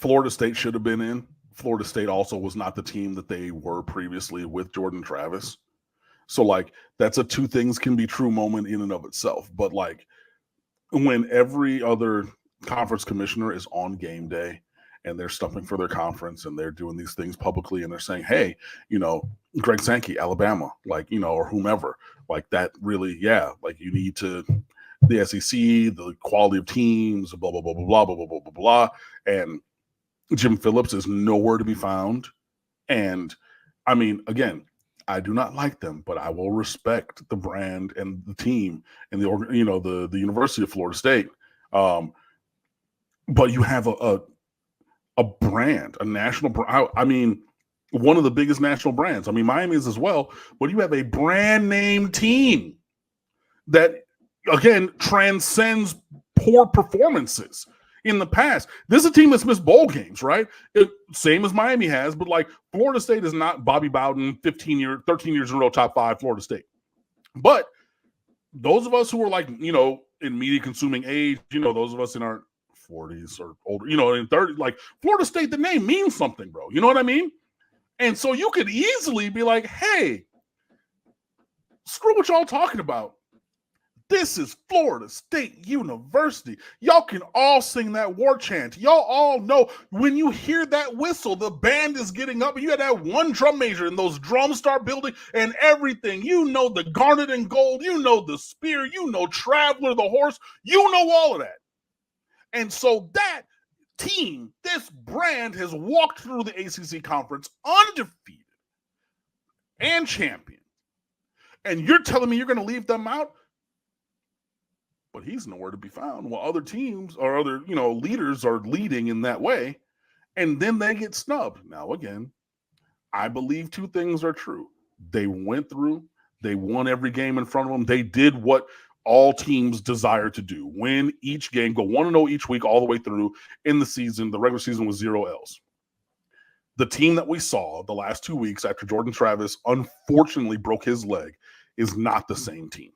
Florida State should have been in. Florida State also was not the team that they were previously with Jordan Travis. So, like, that's a two things can be true moment in and of itself. But, like, when every other conference commissioner is on game day and they're stumping for their conference and they're doing these things publicly and they're saying, hey, Greg Sankey, Alabama, like, or whomever, like that really, yeah, like you need to, the SEC, the quality of teams, blah, blah, blah, blah, blah, blah, blah, blah, blah, blah. And Jim Phillips is nowhere to be found. And I mean, again, I do not like them, but I will respect the brand and the team and the University of Florida State. But you have a brand, a national brand. I mean, one of the biggest national brands. I mean, Miami is as well, but you have a brand name team that, again, transcends poor performances in the past. This is a team that's missed bowl games, right? Same as Miami has, but like Florida State is not Bobby Bowden, 13 years in a row, top 5 Florida State. But those of us who are like, in media consuming age, those of us in our 40s or older, in 30s, like Florida State, the name means something, bro. You know what I mean? And so you could easily be like, hey, screw what y'all talking about. This is Florida State University. Y'all can all sing that war chant. Y'all all know when you hear that whistle, the band is getting up. And you had that one drum major and those drums start building and everything. The garnet and gold. The spear. Traveler, the horse. All of that. And so that team, this brand has walked through the ACC conference undefeated and champion. And you're telling me you're going to leave them out? But he's nowhere to be found while other teams or other, leaders are leading in that way. And then they get snubbed. Now, again, I believe two things are true. They went through, they won every game in front of them. They did what all teams desire to do. Win each game, go 1-0 each week all the way through in the season. The regular season was 0 L's. The team that we saw the last 2 weeks after Jordan Travis unfortunately broke his leg is not the same team.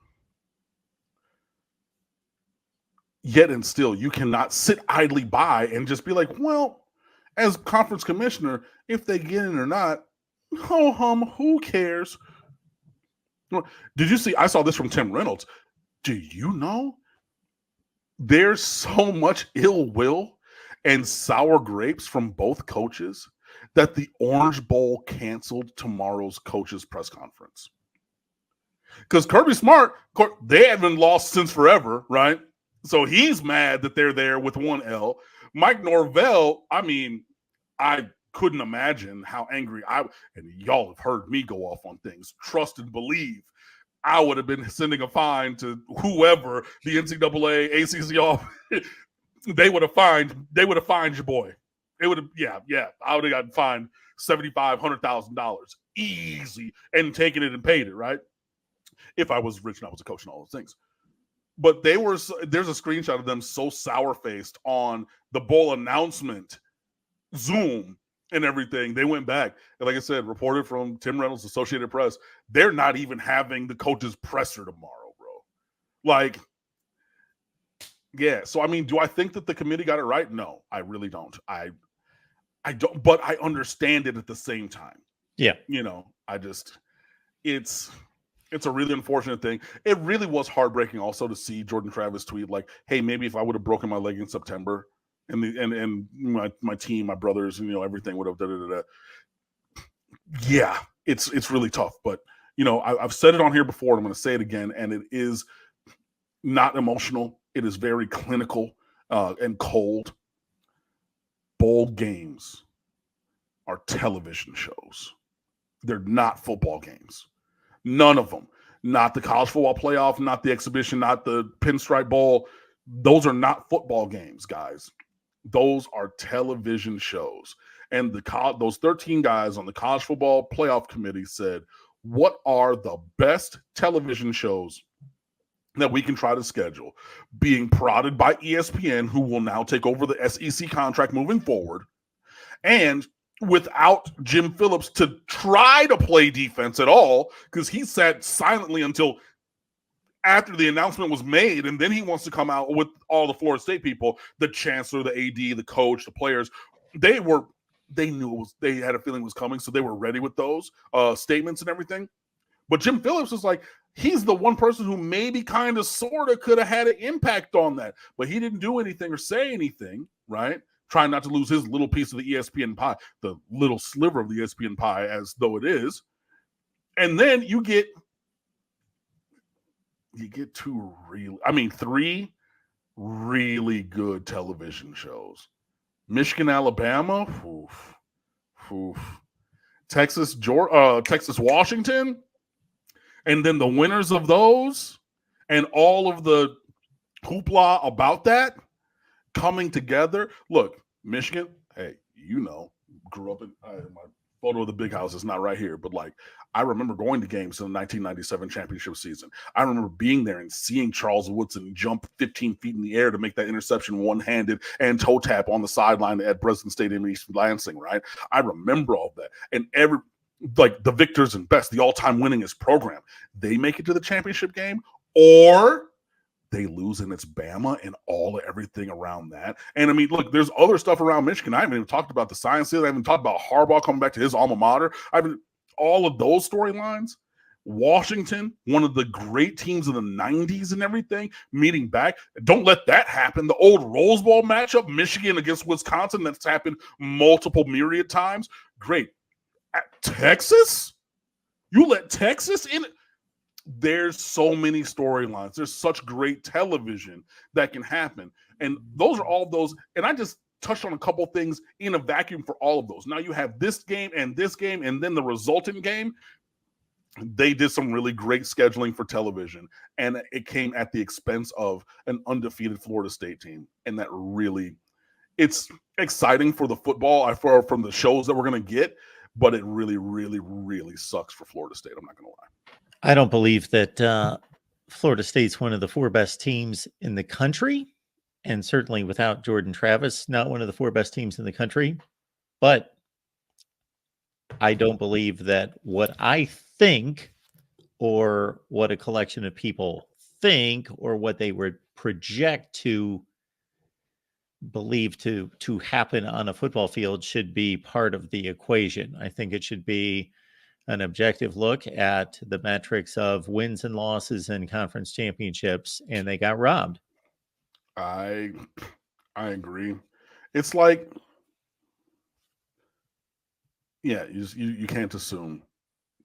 Yet and still, you cannot sit idly by and just be like, well, as conference commissioner, if they get in or not, who cares? Did you see? I saw this from Tim Reynolds. Do you know there's so much ill will and sour grapes from both coaches that the Orange Bowl canceled tomorrow's coaches' press conference? Because Kirby Smart, they haven't lost since forever, right? So he's mad that they're there with 1 L. Mike Norvell, I mean, I couldn't imagine how angry and y'all have heard me go off on things. Trust and believe. I would have been sending a fine to whoever, the NCAA, ACC off. They would have fined your boy. It would have, yeah. I would have gotten fined $75,000, $100,000 easy and taken it and paid it, right? If I was rich and I was a coach and all those things. But there's a screenshot of them so sour-faced on the bowl announcement, Zoom, and everything. They went back. And like I said, reported from Tim Reynolds, Associated Press, they're not even having the coach's presser tomorrow, bro. Like, yeah. So, I mean, do I think that the committee got it right? No, I really don't. I don't, but I understand it at the same time. Yeah. It's a really unfortunate thing. It really was heartbreaking also to see Jordan Travis tweet like, hey, maybe if I would have broken my leg in September and my team, my brothers, everything would have da-da-da-da. Yeah, it's really tough. But, I've said it on here before, and I'm going to say it again, and it is not emotional. It is very clinical and cold. Bowl games are television shows. They're not football games. None of them. Not the college football playoff, not the exhibition, not the Pinstripe Bowl. Those are not football games, guys. Those are television shows. And those 13 guys on the college football playoff committee said, what are the best television shows that we can try to schedule? Being prodded by ESPN, who will now take over the SEC contract moving forward. And without Jim Phillips to try to play defense at all, because he sat silently until after the announcement was made, and then he wants to come out with all the Florida State people, the chancellor, the AD, the coach, the players. they knew it was, they had a feeling it was coming, so they were ready with those statements and everything. But Jim Phillips was like, he's the one person who maybe kind of sort of could have had an impact on that, but he didn't do anything or say anything, right? Trying not to lose his little piece of the ESPN pie, the little sliver of the ESPN pie, as though it is. And then you get three really good television shows. Michigan, Alabama, Texas, Washington, and then the winners of those and all of the hoopla about that coming together. Look, Michigan, hey, grew up in my photo of the big house is not right here, but like I remember going to games in the 1997 championship season. I remember being there and seeing Charles Woodson jump 15 feet in the air to make that interception one-handed and toe tap on the sideline at Breslin Stadium in East Lansing, right? I remember all that. And the victors and best, the all-time winningest program, they make it to the championship game, or they lose and it's Bama and everything around that. And I mean, look, there's other stuff around Michigan. I haven't even talked about the science field. I haven't talked about Harbaugh coming back to his alma mater. All of those storylines. Washington, one of the great teams of the 90s and everything, meeting back. Don't let that happen. The old Rose Bowl matchup, Michigan against Wisconsin, that's happened multiple myriad times. Great. At Texas? You let Texas in? There's so many storylines. There's such great television that can happen. And those are all those. And I just touched on a couple things in a vacuum for all of those. Now you have this game, and then the resultant game. They did some really great scheduling for television, and it came at the expense of an undefeated Florida State team. And that really, it's exciting for the football, from the shows that we're going to get, but it really, really, really sucks for Florida State. I'm not going to lie. I don't believe that Florida State's one of the four best teams in the country, and certainly without Jordan Travis, not one of the four best teams in the country. But I don't believe that what I think, or what a collection of people think, or what they would project to believe to happen on a football field should be part of the equation. I think it should be an objective look at the metrics of wins and losses and conference championships, and they got robbed. I agree. It's like, yeah, you can't assume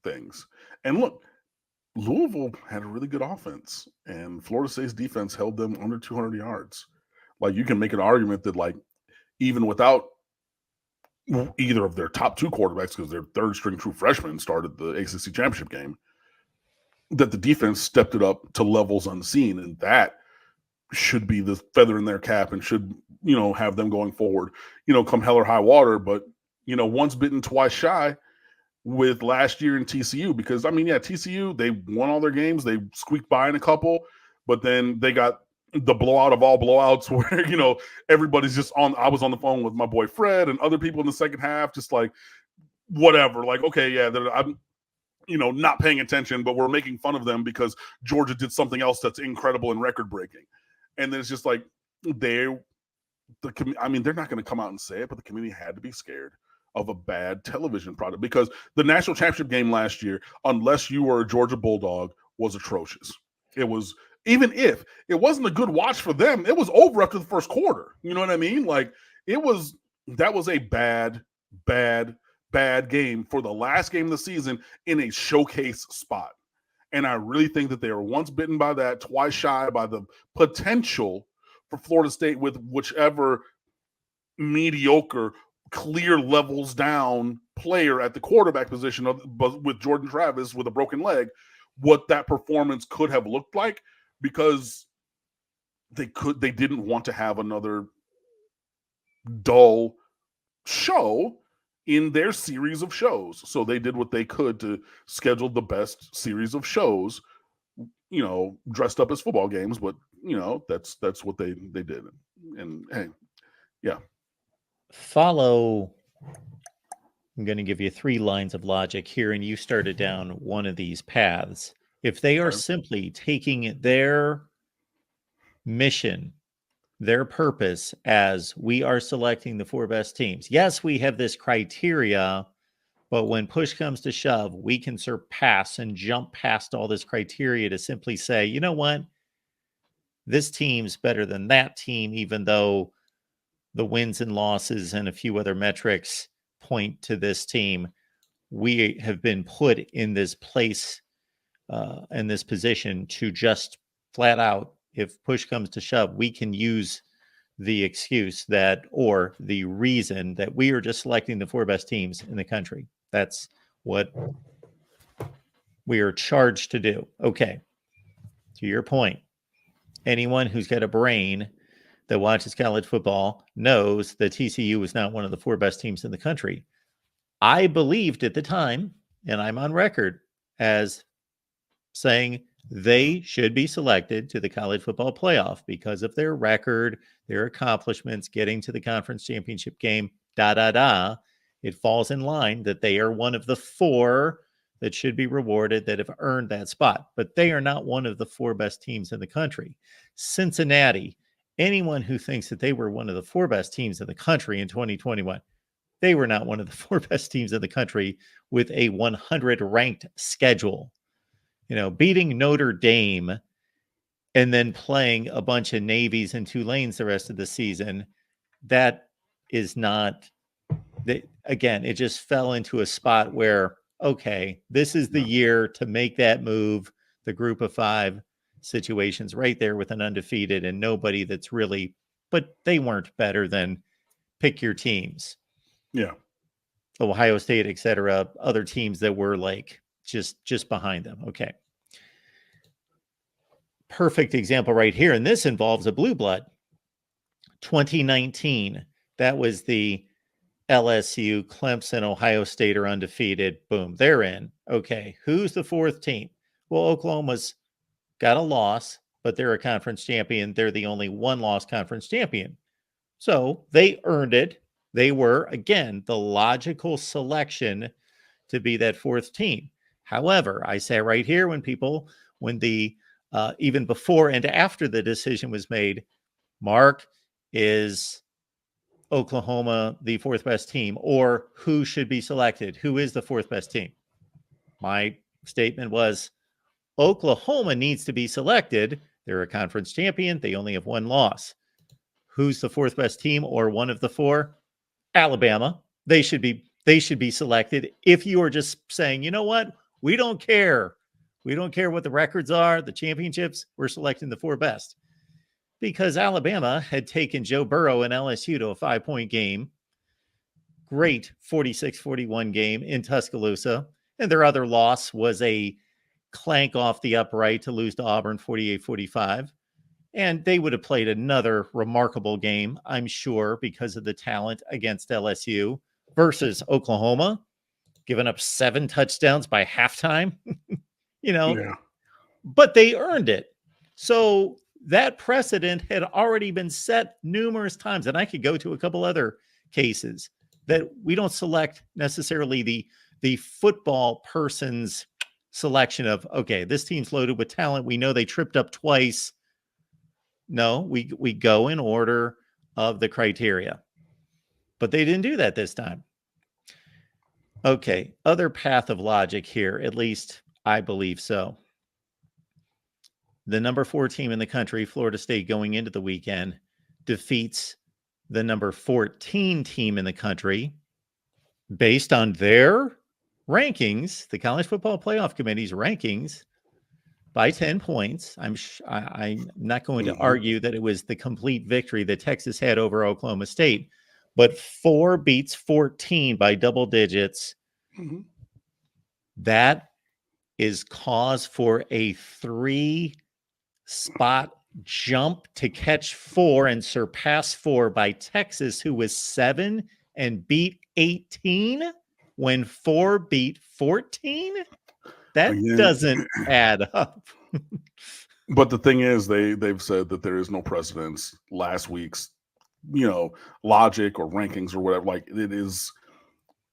things. And look, Louisville had a really good offense, and Florida State's defense held them under 200 yards. Like, you can make an argument that, like, even without either of their top two quarterbacks, because their third string true freshman started the ACC championship game, that the defense stepped it up to levels unseen. And that should be the feather in their cap and should, have them going forward, come hell or high water. But, once bitten, twice shy with last year in TCU, because TCU, they won all their games. They squeaked by in a couple, but then they got the blowout of all blowouts where, everybody's just I was on the phone with my boy Fred and other people in the second half, just like, whatever, like, okay, yeah, I'm, not paying attention, but we're making fun of them because Georgia did something else that's incredible and record breaking. And then it's just like, they're not going to come out and say it, but the community had to be scared of a bad television product, because the national championship game last year, unless you were a Georgia Bulldog, was atrocious. It was, even if it wasn't a good watch for them, it was over after the first quarter. You know what I mean? Like, that was a bad game for the last game of the season in a showcase spot. And I really think that they were once bitten by that, twice shy by the potential for Florida State with whichever mediocre, clear levels down player at the quarterback position, but with Jordan Travis with a broken leg, what that performance could have looked like, because they didn't want to have another dull show in their series of shows. So they did what they could to schedule the best series of shows, dressed up as football games, but that's what they did. And hey, yeah. I'm going to give you 3 lines of logic here, and you started down one of these paths. If they are simply taking their mission their purpose as we are selecting the 4 best teams. Yes, we have this criteria, but when push comes to shove, we can surpass and jump past all this criteria to simply say, you know what? This team's better than that team, even though the wins and losses and a few other metrics point to this team. We have been put in this place, in this position to just flat out, if push comes to shove, we can use the excuse that, or the reason that we are just selecting the 4 best teams in the country. That's what we are charged to do. Okay. To your point, anyone who's got a brain that watches college football knows that TCU is not one of the 4 best teams in the country. I believed at the time, and I'm on record as saying they should be selected to the college football playoff because of their record, their accomplishments, getting to the conference championship game, It falls in line that they are one of the 4 that should be rewarded that have earned that spot. But they are not one of the 4 best teams in the country. Cincinnati, anyone who thinks that they were one of the 4 best teams in the country in 2021, they were not one of the 4 best teams in the country with a 100 ranked schedule. Beating Notre Dame and then playing a bunch of Navies and Tulanes the rest of the season, that is not, again, it just fell into a spot where, okay, this is the year to make that move. The group of 5 situations right there with an undefeated and nobody that's really, but they weren't better than pick your teams. Yeah. Ohio State, et cetera, other teams that were like just behind them. Okay. Perfect example right here. And this involves a blue blood. 2019, that was the LSU, Clemson, Ohio State are undefeated. Boom, they're in. Okay, who's the 4th team? Well, Oklahoma's got a loss, but they're a conference champion. They're the only 1-loss conference champion. So they earned it. They were, again, the logical selection to be that 4th team. However, I say right here, when the even before and after the decision was made, Mark, is Oklahoma the 4th best team, or who should be selected? Who is the 4th best team? My statement was Oklahoma needs to be selected. They're a conference champion. They only have 1 loss. Who's the 4th best team, or one of the 4? Alabama. They should be selected. If you are just saying, you know what, we don't care. We don't care what the records are, the championships, we're selecting the 4 best. Because Alabama had taken Joe Burrow and LSU to a 5-point game. Great 46-41 game in Tuscaloosa. And their other loss was a clank off the upright to lose to Auburn 48-45. And they would have played another remarkable game, I'm sure, because of the talent against LSU versus Oklahoma, giving up 7 touchdowns by halftime, Yeah. But they earned it. So that precedent had already been set numerous times. And I could go to a couple other cases that we don't select necessarily the football person's selection of, okay, this team's loaded with talent. We know they tripped up twice. No, we go in order of the criteria. But they didn't do that this time. Okay, other path of logic here, at least I believe so. The number 4 team in the country, Florida State, going into the weekend, defeats the number 14 team in the country based on their rankings, the College Football Playoff Committee's rankings, by 10 points. I'm not going to argue that it was the complete victory that Texas had over Oklahoma State, but 4 beats 14 by double digits. Mm-hmm. That is cause for a 3-spot jump to catch 4 and surpass 4 by Texas, who was 7 and beat 18 when 4 beat 14. That doesn't add up. But the thing is, they've said that there is no precedence. Last week's, logic or rankings or whatever, like it is.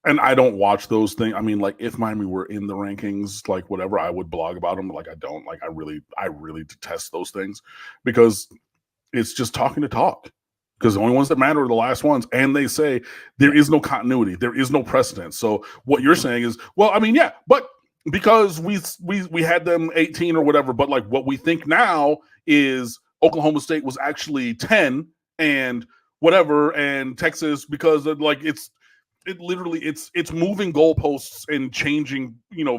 And I don't watch those things. I mean, like if Miami were in the rankings, like whatever, I would blog about them. Like I don't. Like I really detest those things because It's just talking to talk, because the only ones that matter are the last ones. And they say there is no continuity, there is no precedence. So what you're saying is, well, I mean, yeah, but because we had them 18 or whatever, but like what we think now is Oklahoma State was actually 10 and whatever, and Texas, because of, like, it's moving goalposts and changing,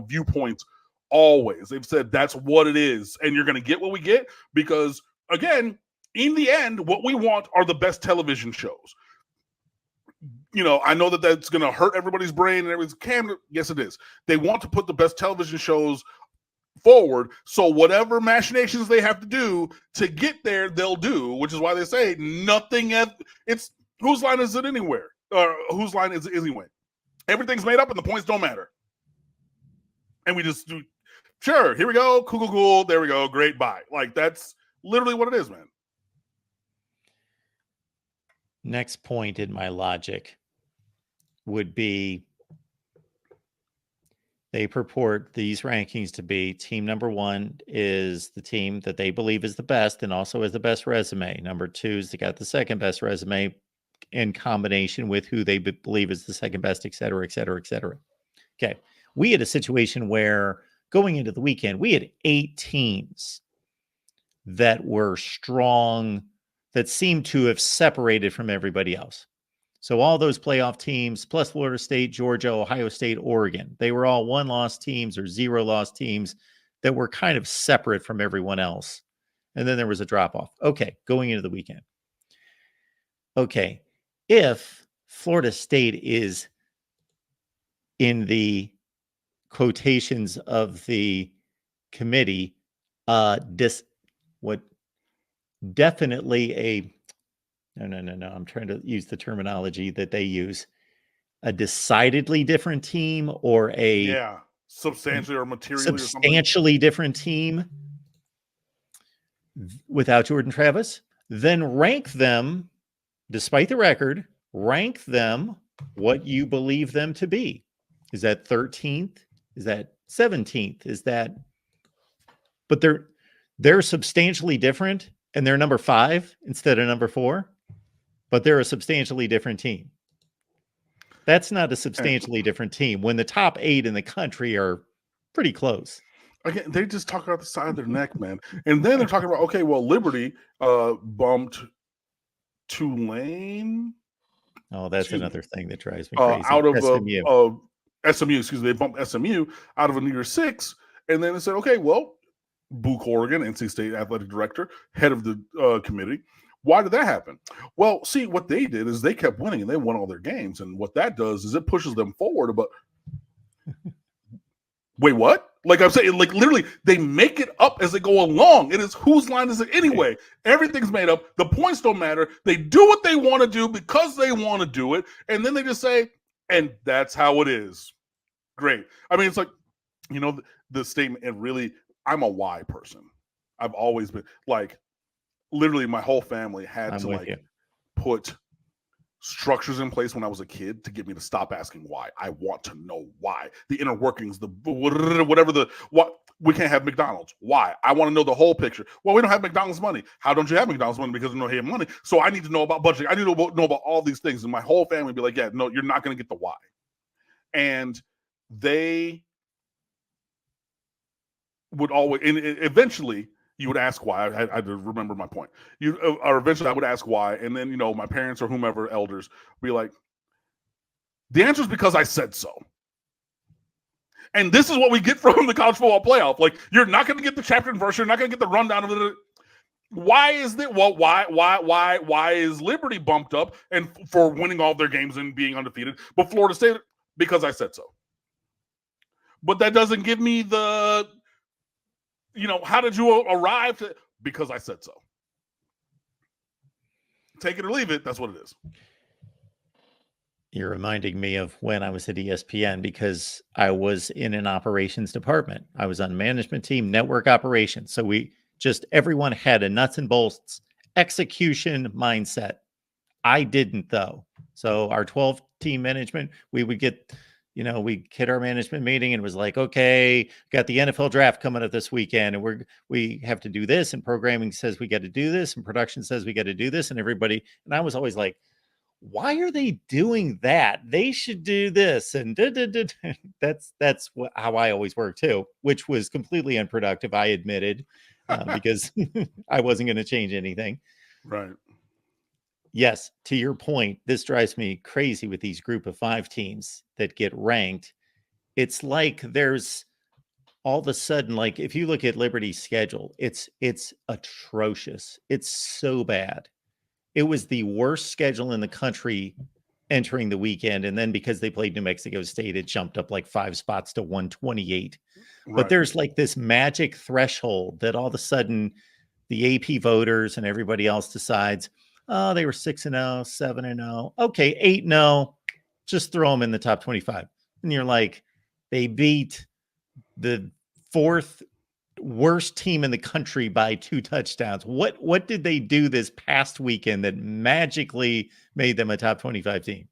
viewpoints always. They've said that's what it is, and you're going to get what we get, because again, in the end, what we want are the best television shows. I know that that's going to hurt everybody's brain and everybody's camera. Yes, it is. They want to put the best television shows forward. So whatever machinations they have to do to get there, they'll do, which is why they say nothing. It's whose line is it anywhere? Whose line is it anyway? Everything's made up and the points don't matter. And we just do, sure, here we go. Cool. There we go. Great. Bye. Like, that's literally what it is, man. Next point in my logic would be they purport these rankings to be team number 1 is the team that they believe is the best and also has the best resume. Number 2 is they got the second best resume in combination with who they believe is the second best, et cetera, et cetera, et cetera. Okay. We had a situation where going into the weekend, we had 8 teams that were strong, that seemed to have separated from everybody else. So all those playoff teams, plus Florida State, Georgia, Ohio State, Oregon, they were all 1-loss teams or 0-loss teams that were kind of separate from everyone else. And then there was a drop-off. Okay, going into the weekend. Okay, if Florida State is in the quotations of the committee, definitely a no. I'm trying to use the terminology that they use. A decidedly different team, or substantially or materially substantially different team without Jordan Travis, then rank them, despite the record, rank them what you believe them to be. Is that 13th? Is that 17th? Is that? But they're substantially different, and they're number 5 instead of number 4. But they're a substantially different team. That's not a substantially different team when the top 8 in the country are pretty close. Again, they just talk about the side of their neck, man. And then they're talking about, okay, well, Liberty bumped Tulane. Oh, that's another thing that drives me crazy. Out of SMU, excuse me. They bumped SMU out of a New Year's 6. And then they said, okay, well, Boo Corrigan, NC State athletic director, head of the committee. Why did that happen? Well, see, what they did is they kept winning and they won all their games. And what that does is it pushes them forward. But wait, what? Like I'm saying, like literally, they make it up as they go along. It is whose line is it anyway? Everything's made up. The points don't matter. They do what they want to do because they want to do it. And then they just say, and that's how it is. Great. I mean, it's like, the statement, and really, I'm a why person. I've always been like, literally my whole family had to put structures in place when I was a kid to get me to stop asking why. I want to know why. The inner workings, what we can't have McDonald's. Why? I want to know the whole picture. Well, we don't have McDonald's money. How don't you have McDonald's money? Because we don't have money. So I need to know about budgeting. I need to know about all these things. And my whole family would be like, yeah, no, you're not going to get the why. And they would always, and eventually you would ask why. I had to remember my point. Or eventually I would ask why. And then, my parents or whomever, elders, be like, the answer is because I said so. And this is what we get from the college football playoff. Like, you're not going to get the chapter and verse. You're not going to get the rundown of it. Why is that? Well, why is Liberty bumped up and for winning all their games and being undefeated, but Florida State, because I said so. But that doesn't give me the, how did you arrive to, because I said so. Take it or leave it. That's what it is. You're reminding me of when I was at ESPN, because I was in an operations department. I was on management team, network operations. So everyone had a nuts and bolts execution mindset. I didn't, though. So our 12 team management, we would get, we hit our management meeting and was like, okay, got the NFL draft coming up this weekend, and we have to do this, and programming says we got to do this, and production says we got to do this, and I was always like, why are they doing that? They should do this. And that's how I always work too, which was completely unproductive. I admitted, because I wasn't going to change anything. Right. Yes. To your point, this drives me crazy with these group of 5 teams that get ranked. It's like there's all of a sudden, like if you look at Liberty's schedule, it's atrocious. It's so bad. It was the worst schedule in the country entering the weekend. And then because they played New Mexico State, it jumped up like 5 spots to 128. Right. But there's like this magic threshold that all of a sudden the AP voters and everybody else decides, oh, they were 6-0, 7-0. Okay, 8-0. Just throw them in the top 25. And you're like, they beat the 4th worst team in the country by 2 touchdowns. What did they do this past weekend that magically made them a top 25 team?